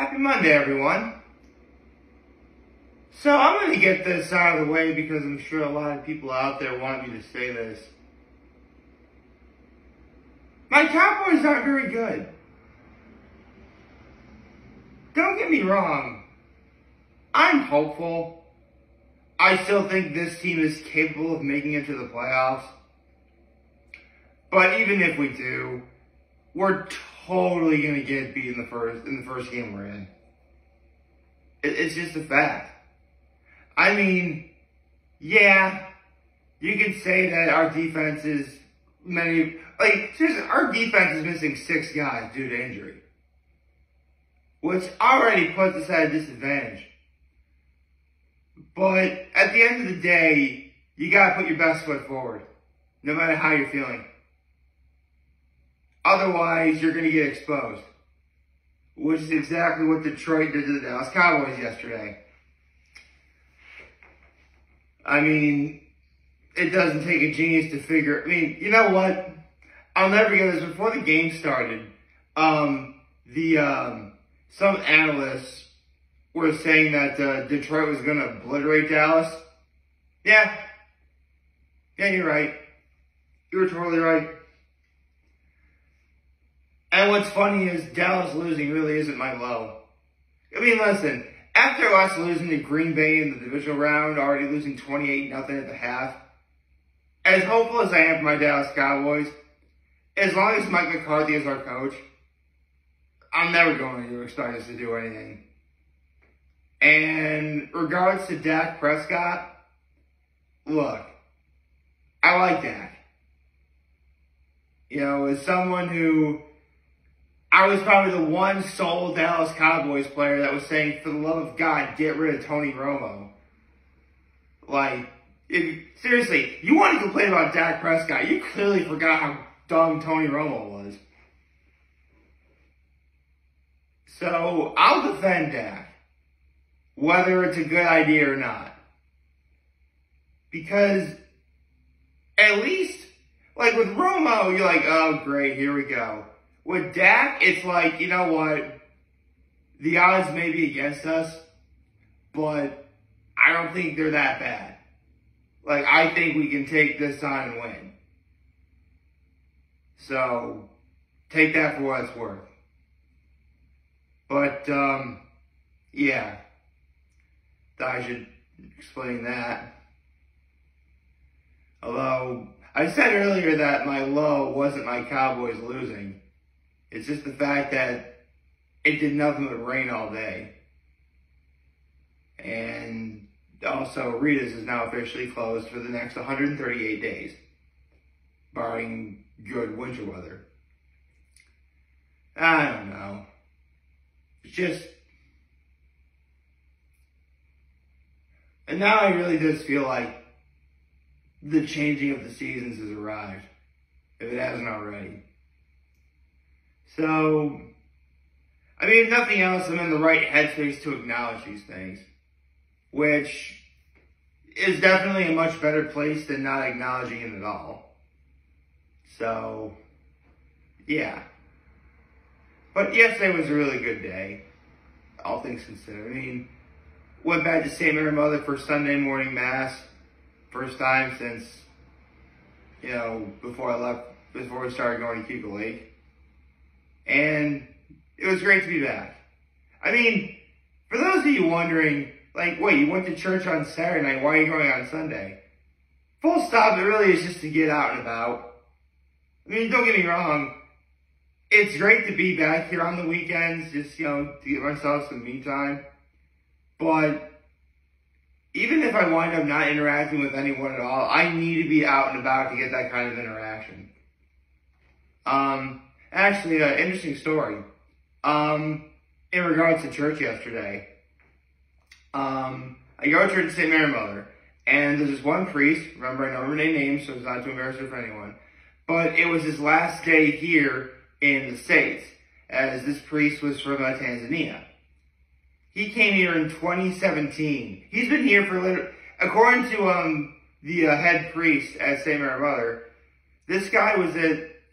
Happy Monday, everyone. So I'm going to get this out of the way because I'm sure a lot of people out there want me to say this. My Cowboys aren't very good. Don't get me wrong. I'm hopeful. I still think this team is capable of making it to the playoffs. But even if we do, we're totally going to get beat in the first game we're in. It's just a fact. I mean, yeah, you can say that our defense is seriously, our defense is missing 6 guys due to injury, which already puts us at a disadvantage. But at the end of the day, you gotta put your best foot forward, no matter how you're feeling. Otherwise, you're gonna get exposed, which is exactly what Detroit did to the Dallas Cowboys yesterday. I mean, it doesn't take a genius to figure. I mean, you know what? I'll never forget this. Before the game started, some analysts were saying that Detroit was going to obliterate Dallas. Yeah, you're right. You were totally right. And what's funny is Dallas losing really isn't my low. I mean, listen. After us losing to Green Bay in the divisional round, already losing 28-0 at the half, as hopeful as I am for my Dallas Cowboys, as long as Mike McCarthy is our coach, I'm never going to expect us to do anything. And regards to Dak Prescott, look, I like Dak. You know, as someone who, I was probably the one sole Dallas Cowboys player that was saying, for the love of God, get rid of Tony Romo. Like, seriously, you want to complain about Dak Prescott, you clearly forgot how dumb Tony Romo was. So, I'll defend Dak, whether it's a good idea or not. Because, at least, like with Romo, you're like, oh great, here we go. With Dak, it's like, you know what? The odds may be against us, but I don't think they're that bad. Like, I think we can take this on and win. So, take that for what it's worth. But, yeah. Thought I should explain that. Although, I said earlier that my low wasn't my Cowboys losing. It's just the fact that it did nothing but rain all day. And also, Rita's is now officially closed for the next 138 days, barring good winter weather. I don't know. It's just... And now I really just feel like the changing of the seasons has arrived, if it hasn't already. So, I mean, if nothing else, I'm in the right headspace to acknowledge these things, which is definitely a much better place than not acknowledging it at all. So, yeah. But yesterday was a really good day, all things considered. I mean, went back to St. Mary Mother for Sunday morning Mass, first time since, you know, before we started going to Cuba Lake. And it was great to be back. I mean, for those of you wondering, like, wait, you went to church on Saturday night, why are you going on Sunday? Full stop, it really is just to get out and about. I mean, don't get me wrong, it's great to be back here on the weekends, just, you know, to get myself some me time. But even if I wind up not interacting with anyone at all, I need to be out and about to get that kind of interaction. Actually, an interesting story. In regards to church yesterday, I go to church at St. Mary Mother, and there's this one priest, remember I don't name names, so it's not too embarrassing for anyone, but it was his last day here in the States, as this priest was from Tanzania. He came here in 2017. He's been here for, according to the head priest at St. Mary Mother, this guy was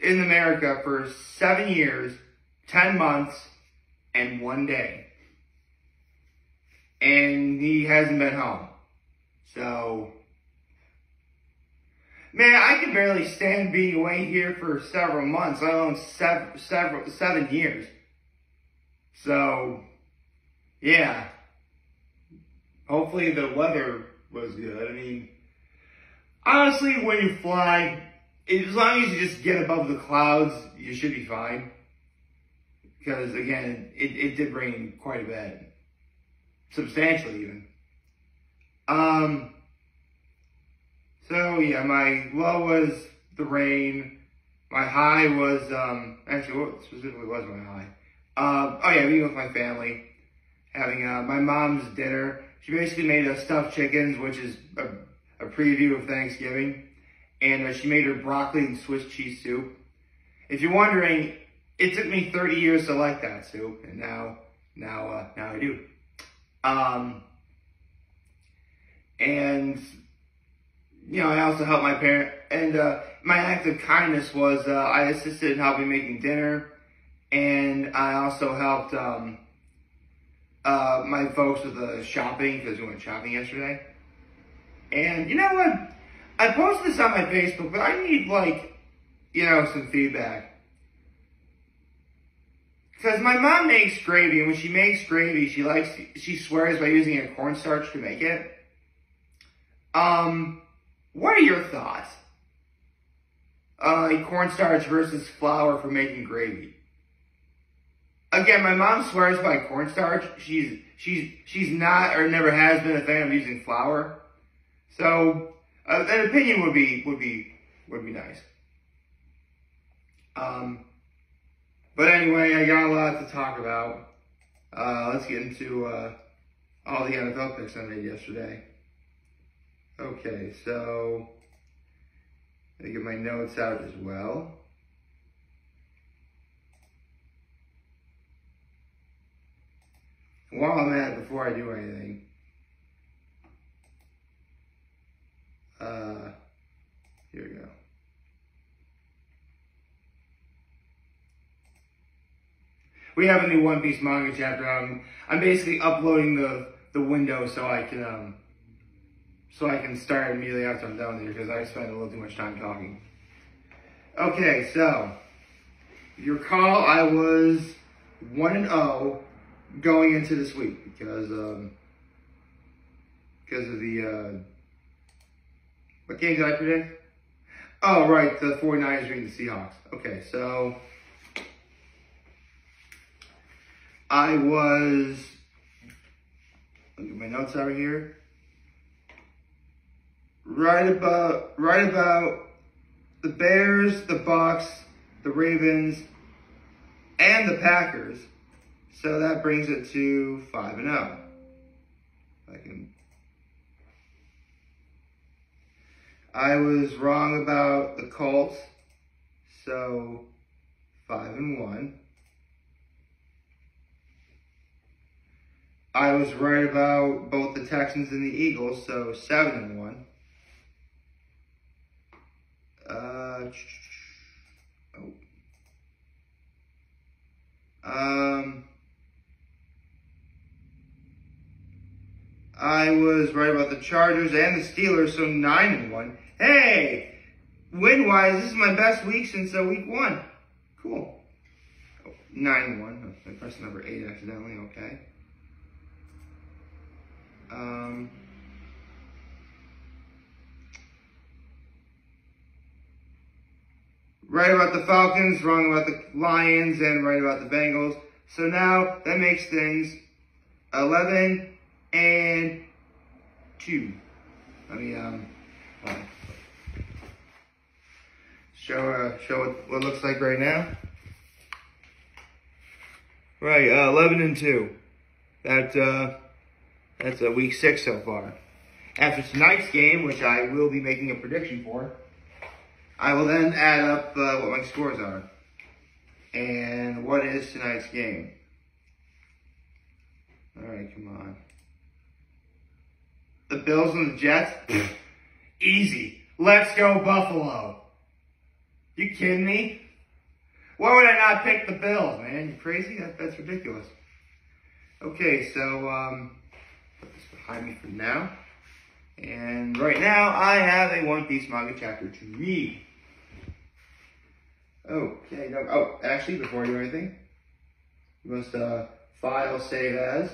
in America for 7 years, 10 months, and 1 day. and he hasn't been home. So, man, I can barely stand being away here for several months, let alone 7 years. So, yeah. Hopefully the weather was good. I mean, honestly, when you fly, as long as you just get above the clouds, you should be fine. Because, again, it did rain quite a bit. Substantially, even. So, yeah, my low was the rain. My high was, actually, what specifically was my high? Oh, yeah, being with my family. Having my mom's dinner. She basically made us stuffed chickens, which is a preview of Thanksgiving. And she made her broccoli and Swiss cheese soup. If you're wondering, it took me 30 years to like that soup, and now I do. And, you know, I also helped my parent, and my act of kindness was I assisted in helping making dinner, and I also helped my folks with the shopping, because we went shopping yesterday. And you know what? I posted this on my Facebook, but I need, like, you know, some feedback. Because my mom makes gravy, and when she makes gravy, she swears by using a cornstarch to make it. What are your thoughts? Cornstarch versus flour for making gravy. Again, my mom swears by cornstarch. She's not or never has been a fan of using flour. So an opinion would be nice. But anyway, I got a lot to talk about. Let's get into all the NFL picks I made yesterday. Okay, so let me get my notes out as well. While I'm at it, before I do anything, here we go. We have a new One Piece manga chapter. I'm basically uploading the window so I can start immediately after I'm done here, because I spent a little too much time talking. Okay, so if you recall, I was 1-0 going into this week because of the what game did I predict? Oh, right, the 49ers beating the Seahawks. Okay, so I was, look at my notes over here. Right about the Bears, the Bucks, the Ravens, and the Packers. So that brings it to 5-0. I was wrong about the Colts, so 5-1. I was right about both the Texans and the Eagles, so 7-1. I was right about the Chargers and the Steelers, so 9-1. Hey, win-wise, this is my best week since week 1. Cool. Oh, 9-1. I pressed number 8 accidentally. Okay. Right about the Falcons, wrong about the Lions, and right about the Bengals. So now that makes things 11-2. Let me show what it looks like right now. Right, 11-2. That's week 6 so far. After tonight's game, which I will be making a prediction for, I will then add up what my scores are. And what is tonight's game? Alright, come on. The Bills and the Jets? Easy. Let's go Buffalo. You kidding me? Why would I not pick the Bills, man? You crazy? That's ridiculous. Okay, so put this behind me for now. And right now, I have a One Piece manga chapter to read. Okay, no, oh, actually, before I do anything, you must file save as.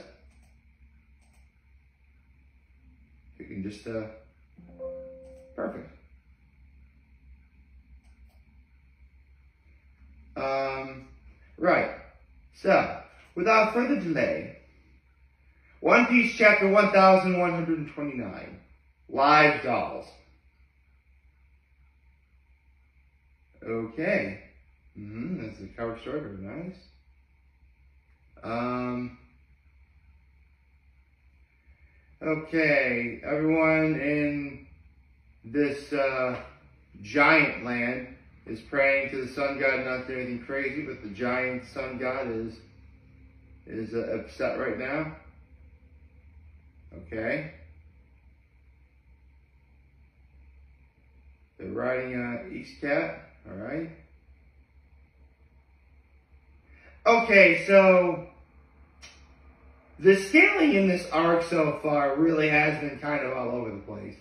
You can just, perfect. Right, so, without further delay, One Piece chapter 1129, Live Dolls. Okay. That's the cover story, very nice. Okay, everyone in this giant land is praying to the sun god not to do anything crazy, but the giant sun god is upset right now. Okay. They're riding East Cat. All right. Okay, so the scaling in this arc so far really has been kind of all over the place.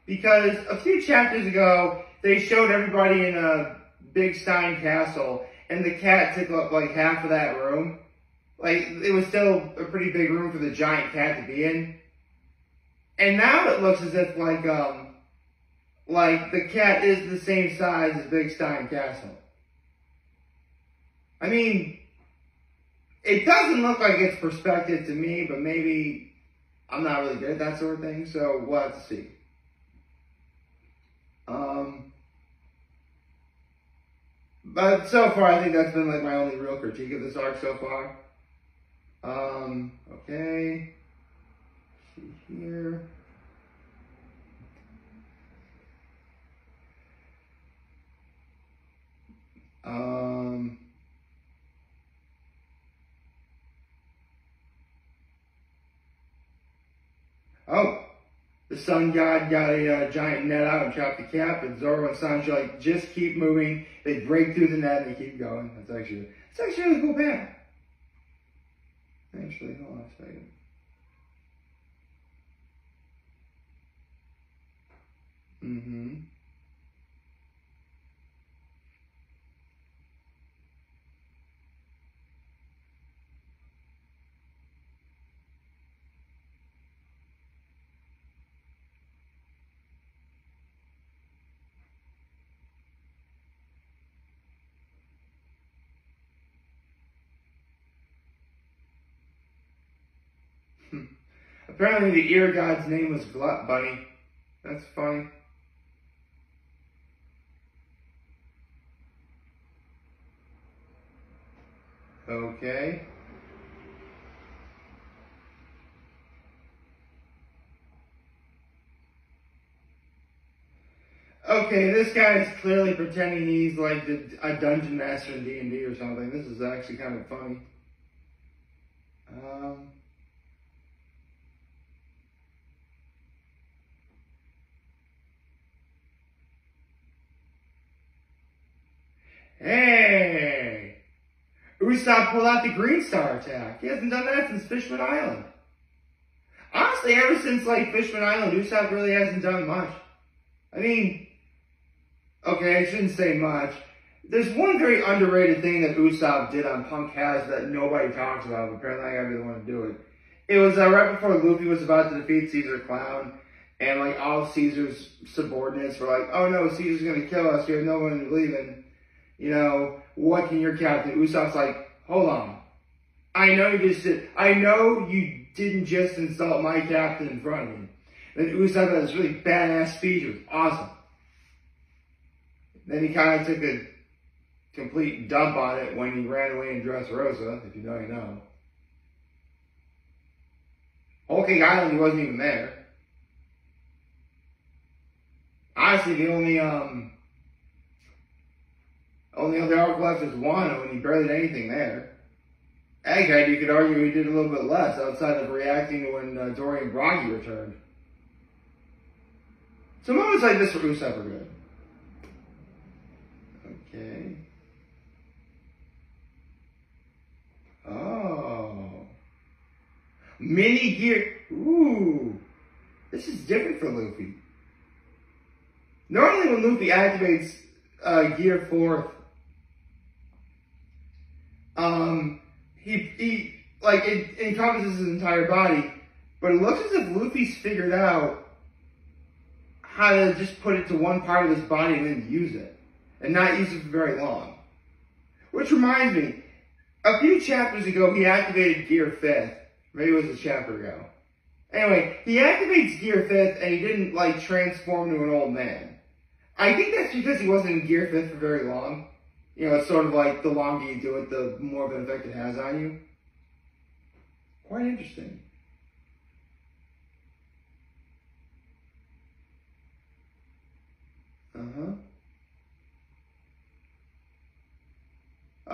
Because a few chapters ago, they showed everybody in a big Stein castle, and the cat took up like half of that room. Like, it was still a pretty big room for the giant cat to be in. And now it looks as if like the cat is the same size as Big Stein Castle. I mean, it doesn't look like it's perspective to me, but maybe I'm not really good at that sort of thing, so we'll have to see. But so far, I think that's been like my only real critique of this arc so far. Okay. Let's see here. Oh, the sun god got a giant net out and chopped the cap, and Zoro and Sanji like just keep moving. They break through the net and they keep going. That's actually a really cool panel. Actually, hold on a second. Apparently the ear god's name was Glut Bunny. That's funny. Okay. Okay, this guy is clearly pretending he's like a dungeon master in D&D or something. This is actually kind of funny. Hey! Usopp pulled out the Green Star attack. He hasn't done that since Fishman Island. Honestly, ever since like Fishman Island, Usopp really hasn't done much. I mean, okay, I shouldn't say much. There's one very underrated thing that Usopp did on Punk Hazard that nobody talks about, but apparently I gotta be the one to do it. It was right before Luffy was about to defeat Caesar Clown, and like all Caesar's subordinates were like, oh no, Caesar's gonna kill us, we have no one to believe in. You know, what can your captain? Usopp's like, hold on. I know you didn't just insult my captain in front of me. Then Usopp had this really badass speech. It was awesome. Then he kind of took a complete dump on it when he ran away in Dressrosa. If you know, you know. Whole Cake Island, he wasn't even there. Honestly, the only other arc left is Wano, and he barely did anything there. Egghead, you could argue he did a little bit less, outside of reacting when Dory and Broggy returned. So moments like this for Usopp are good. Okay. Oh. Mini gear. Ooh. This is different for Luffy. Normally when Luffy activates Gear 4th, he like it encompasses his entire body, but it looks as if Luffy's figured out how to just put it to one part of his body and then use it, and not use it for very long. Which reminds me, a few chapters ago he activated Gear 5th. Maybe it was a chapter ago. Anyway, he activates Gear 5th and he didn't like transform to an old man. I think that's because he wasn't in Gear 5th for very long. You know, it's sort of like the longer you do it, the more of an effect it has on you. Quite interesting.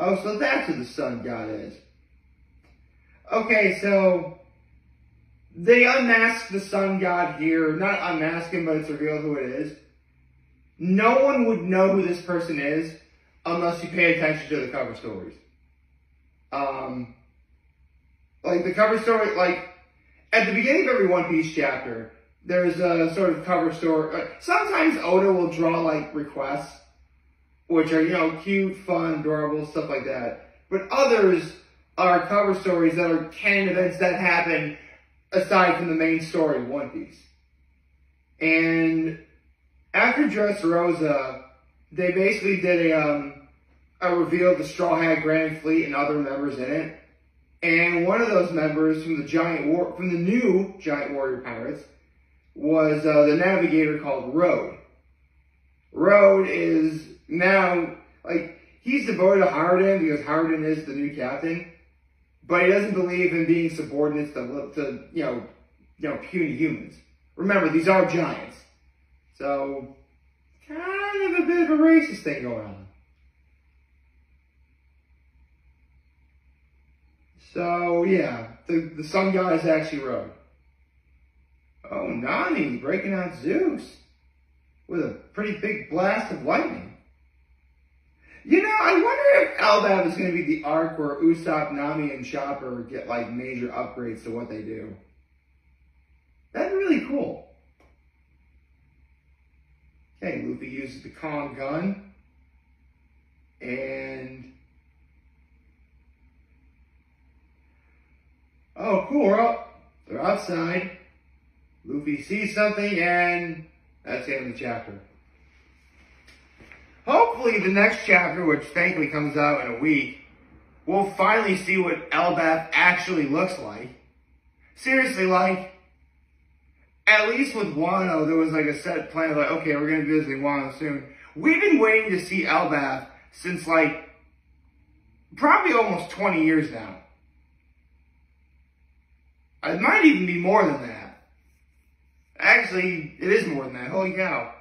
Oh, so that's who the sun god is. Okay, so they unmask the sun god here. Not unmask him, but it's revealed who it is. No one would know who this person is unless you pay attention to the cover stories. Like the cover story, like at the beginning of every One Piece chapter, there's a sort of cover story. Sometimes Oda will draw like requests, which are, you know, cute, fun, adorable, stuff like that. But others are cover stories that are canon events that happen aside from the main story of One Piece. And after Dressrosa, they basically did a reveal of the Straw Hat Grand Fleet and other members in it. And one of those members from the new Giant Warrior Pirates was the navigator called Road. Road is now, like, he's devoted to Harden because Harden is the new captain, but he doesn't believe in being subordinate to you know, puny humans. Remember, these are giants. So, kind of a bit of a racist thing going on. So, yeah, the sun god is actually Road. Oh, Nami breaking out Zeus with a pretty big blast of lightning. You know, I wonder if Elbaf is going to be the arc where Usopp, Nami, and Chopper get, like, major upgrades to what they do. That'd be really cool. Okay, Luffy uses the Kong gun. And... oh, cool, they're outside. Luffy sees something, and that's the end of the chapter. Hopefully the next chapter, which thankfully comes out in a week, we'll finally see what Elbaf actually looks like. Seriously, like, at least with Wano, there was like a set plan, like, okay, we're going to be visiting Wano soon. We've been waiting to see Elbaf since, like, probably almost 20 years now. It might even be more than that. Actually, it is more than that. Holy cow.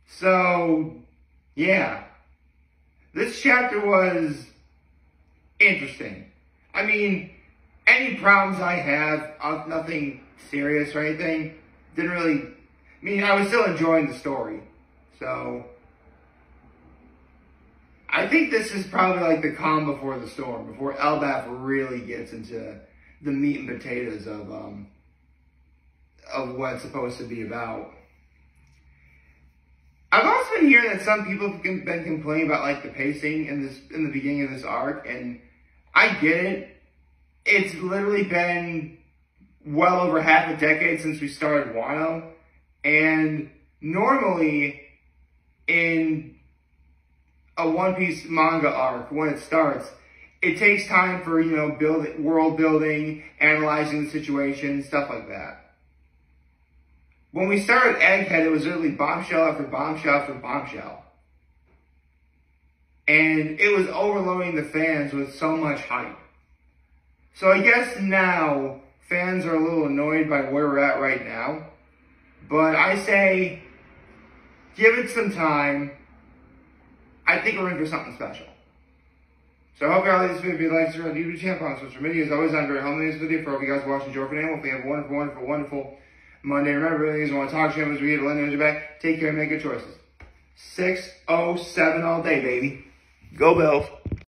So, yeah. This chapter was interesting. I mean, any problems I have, nothing serious or anything, didn't really... I mean, I was still enjoying the story. So, I think this is probably like the calm before the storm, before Elbaf really gets into the meat and potatoes of what it's supposed to be about. I've also been hearing that some people have been complaining about like the pacing in the beginning of this arc, and I get it. It's literally been well over half a decade since we started Wano, and normally in a One Piece manga arc, when it starts, it takes time for, you know, world building, analyzing the situation, stuff like that. When we started Egghead, it was literally bombshell after bombshell after bombshell. And it was overloading the fans with so much hype. So I guess now, fans are a little annoyed by where we're at right now. But I say, give it some time. I think we're in for something special. So I hope you all like this video. If you like this video, YouTube channel, on social media. As always, I'm very humble in this video. For all of you guys watching Joe for now, hopefully you have a wonderful, wonderful, wonderful Monday. Remember, if you want to talk to me, read, let me know your back. Take care and make good choices. 607 all day, baby. Go Bills.